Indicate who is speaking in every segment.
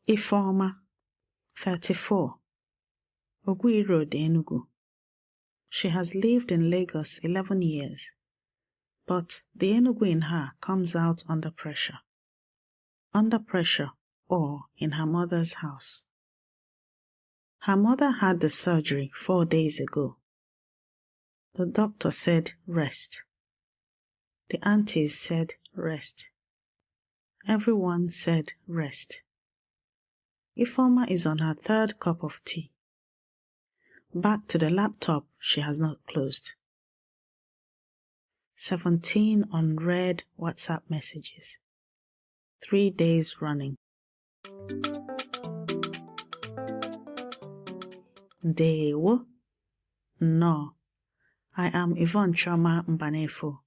Speaker 1: Ifeoma, 34, Ogui Road, Enugu. She has lived in Lagos 11 years, but the Enugu in her comes out under pressure. Under pressure or in her mother's house. Her mother had the surgery 4 days ago. The doctor said rest. The aunties said rest. Everyone said rest. Ifeoma is on her 3rd cup of tea. Back to the laptop she has not closed. 17 unread WhatsApp messages. 3 days running. Ndewo. No. I am Yvonne Chioma Mbanefo,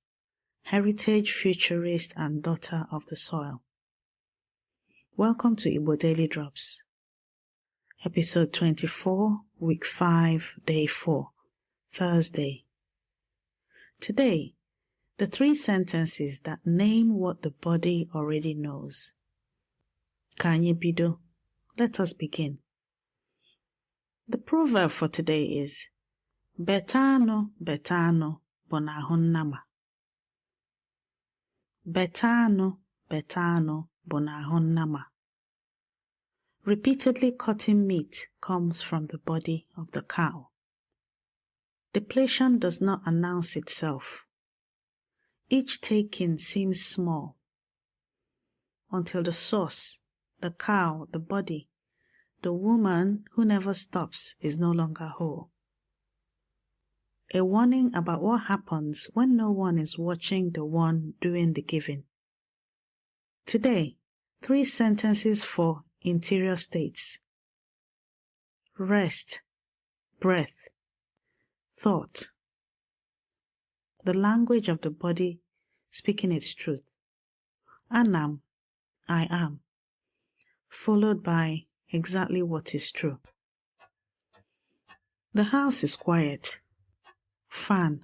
Speaker 1: heritage futurist and daughter of the soil. Welcome to Igbo Daily Drops. Episode 24, Week 5, Day 4, Thursday. Today, the 3 sentences that name what the body already knows. Ka anyị bido. Let us begin. The proverb for today is, Betano, betano, bụ n'ahụ nnama. Betano, betano, bụ n'ahụ nnama. Repeatedly cutting meat comes from the body of the cow. Depletion does not announce itself. Each taking seems small, until the source, the cow, the body, the woman who never stops is no longer whole. A warning about what happens when no one is watching the one doing the giving. Today, 3 sentences for interior states. Rest, breath, thought. The language of the body speaking its truth. Anam, I am, followed by exactly what is true. The house is quiet. Fan,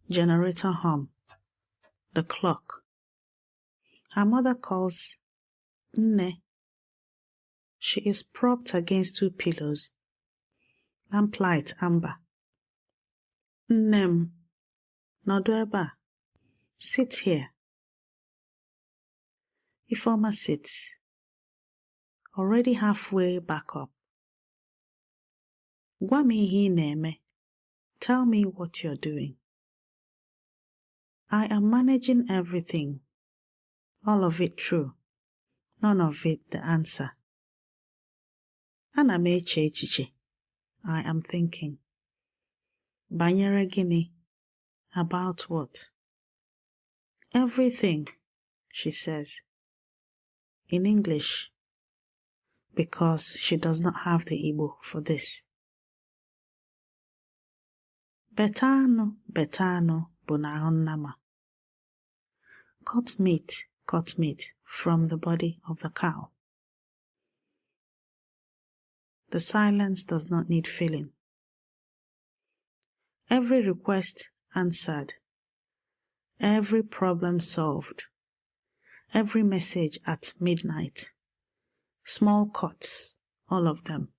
Speaker 1: generator hum, the clock. Her mother calls Nne. She is propped against 2 pillows. Lamplight amber. Nnem, nọdụ ebe a. Sit here. Ifeoma sits, already halfway back up. Gwa m ihe ị na-eme. Tell me what you're doing. I am managing everything. All of it true. None of it the answer. Ana m eche echiche. I am thinking. Banyere gịnị? About what? Everything, she says. In English, because she does not have the Igbo for this. Betano, betano, bụ n'ahụ nnama. Cut meat from the body of the cow. The silence does not need filling. Every request answered. Every problem solved. Every message at midnight. Small cuts, all of them.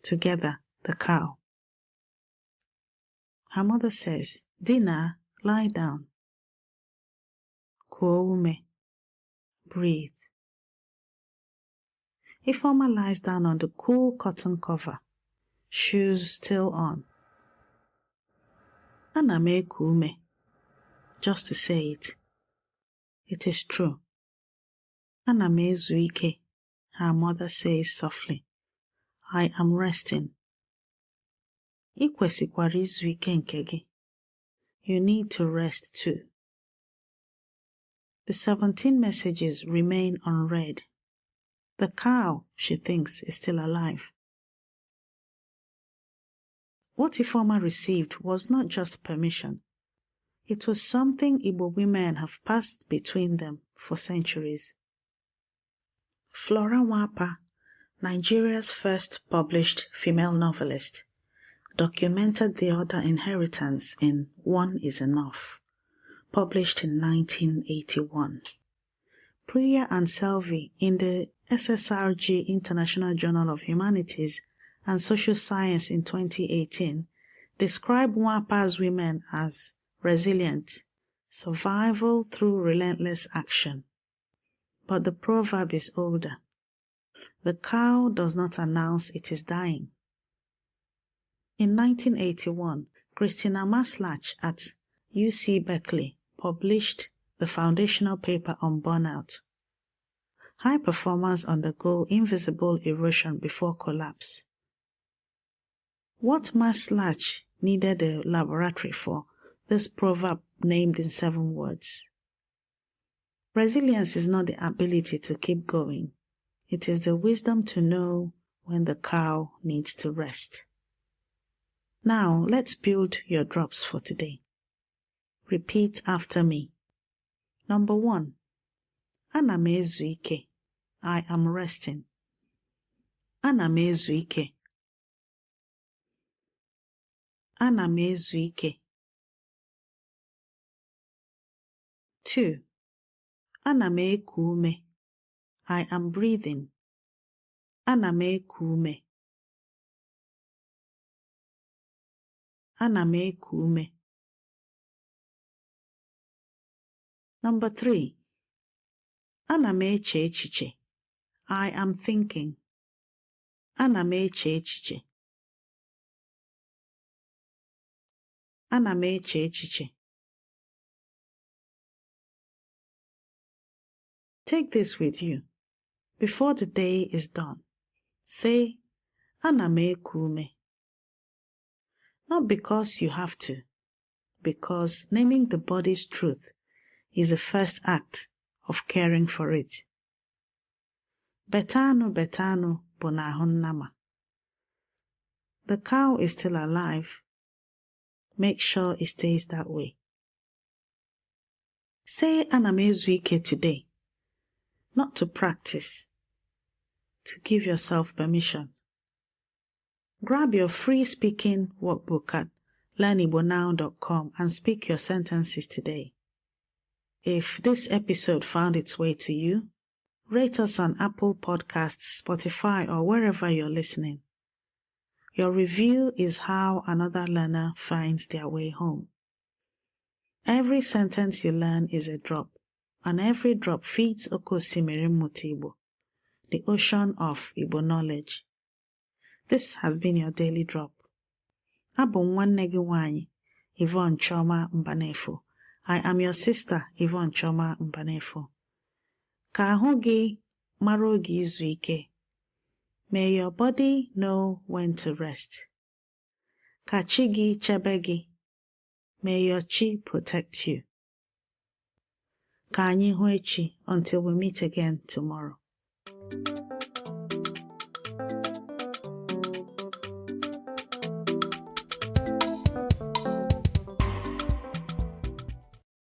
Speaker 1: Together, the cow. Her mother says, Dina, lie down. Kuo ume. Breathe. Ifeoma lies down on the cool cotton cover, shoes still on. Ana m eku ume. Just to say it. It is true. Ana m ezu ike, her mother says softly. I am resting. I kwesikwara izu ike nke gị. You need to rest too. The 17 messages remain unread. The cow, she thinks, is still alive. What Ifeoma received was not just permission. It was something Igbo women have passed between them for centuries. Flora Nwapa, Nigeria's first published female novelist, documented the other inheritance in One is Enough, published in 1981. Priya and Selvi, in the SSRG International Journal of Humanities and Social Science in 2018 described Nwapa's women as resilient, survival through relentless action. But the proverb is older. The cow does not announce it is dying. In 1981, Christina Maslach at UC Berkeley published the foundational paper on burnout. High performers undergo invisible erosion before collapse. What Maslach needed a laboratory for, this proverb named in 7 words. Resilience is not the ability to keep going. It is the wisdom to know when the cow needs to rest. Now, let's build your drops for today. Repeat after me. Number 1. Ana m ezu ike. I am resting. Ana m ezu ike. Ana m ezu ike. 2. Ana m eku ume. I am breathing. Ana m eku ume. Ana m eku ume. Number 3. Ana m eche echiche. I am thinking. Ana m eche echiche. Ana m eche echiche. Take this with you. Before the day is done, say, Ana m eku ume. Not because you have to, because naming the body's truth is the first act of caring for it. Betanu betanu bụ n'ahụ nnama. The cow is still alive. Make sure it stays that way. Say Ana m ezu ike today, not to practice, to give yourself permission. Grab your free speaking workbook at learnigbonnow.com and speak your sentences today. If this episode found its way to you, rate us on Apple Podcasts, Spotify, or wherever you're listening. Your review is how another learner finds their way home. Every sentence you learn is a drop, and every drop feeds Oke Osimiri Mmụta Igbo, the ocean of Igbo knowledge. This has been your daily drop. Abụ m nwanne gị nwanyị, Yvonne Chioma Mbanefo. I am your sister, Yvonne Chioma Mbanefo. Ka ahụ gị mara oge izu ike. May your body know when to rest. Ka chi gị chebe gị. May your chi protect you. Ka anyị hụ echi until we meet again tomorrow.